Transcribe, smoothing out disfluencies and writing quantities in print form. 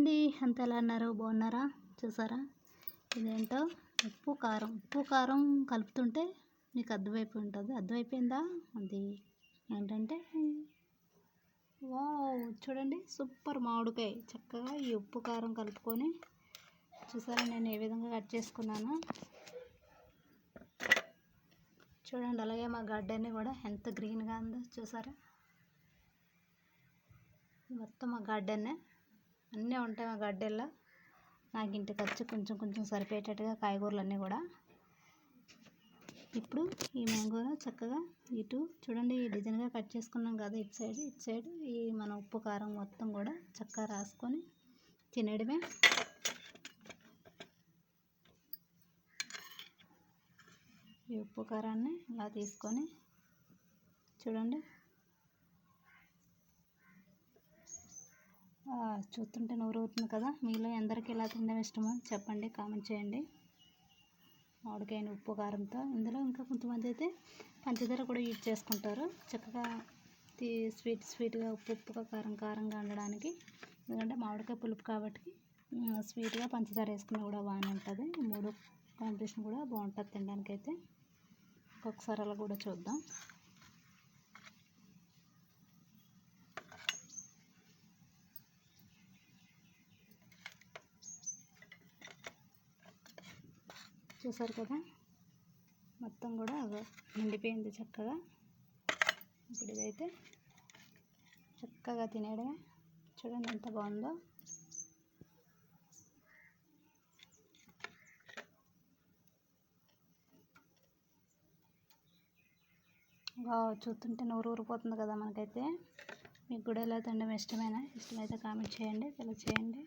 అండి, అంత ఎలా అన్నారు? బాగున్నారా? చూసారా ఇదేంటో ఉప్పు కారం కలుపుతుంటే మీకు అర్థమైపోయి ఉంటుంది. అర్థమైపోయిందా? అది ఏంటంటే వావ్, చూడండి సూపర్ మామిడికాయ. చక్కగా ఈ ఉప్పు కారం కలుపుకొని చూసారా నేను ఏ విధంగా కట్ చేసుకున్నాను చూడండి. అలాగే మా గార్డెన్ కూడా ఎంత గ్రీన్గా ఉందో చూసారా. మొత్తం మా గార్డెన్నే అన్నీ ఉంటాయి మా గార్డెన్లో. నాకు ఇంటికి వచ్చి కొంచెం కొంచెం సరిపోయేటట్టుగా కాయగూరలు అన్నీ కూడా. ఇప్పుడు ఈ మ్యాంగోలో చక్కగా ఇటు చూడండి ఈ డిజైన్గా కట్ చేసుకున్నాం కదా, ఇటు సైడ్ ఈ మన ఉప్పు కారం మొత్తం కూడా చక్కగా రాసుకొని తినేయడమే. ఈ ఉప్పు కారాన్ని ఇలా తీసుకొని చూడండి, చూస్తుంటే నోరు ఊరుతుంది కదా. మీలో ఎందరికి ఎలా తినడం ఇష్టమో చెప్పండి, కామెంట్ చేయండి. మామిడికాయని ఉప్పు కారంతో. ఇందులో ఇంకా కొంతమంది అయితే పంచదార కూడా యూజ్ చేసుకుంటారు. చక్కగా స్వీట్గా ఉప్పుగా కారంగా ఉండడానికి. ఎందుకంటే మామిడికాయ పులుపు కాబట్టి స్వీట్గా పంచదార వేసుకున్నా కూడా బాగానే ఉంటుంది. ఈ మూడు కాంబినేషన్ కూడా బాగుంటుంది తినడానికి అయితే. ఒకసారి అలా కూడా చూద్దాం. చూసారు కదా, మొత్తం కూడా నిండిపోయింది చక్కగా. ఇప్పుడు ఇదైతే చక్కగా తినేయడమే. చూడండి ఎంత బాగుందో. చూస్తుంటే నోరు ఊరిపోతుంది కదా మనకైతే. మీకు కూడా ఎలా తినడం ఇష్టమైతే కామెంట్ చేయండి, తెలియచేయండి.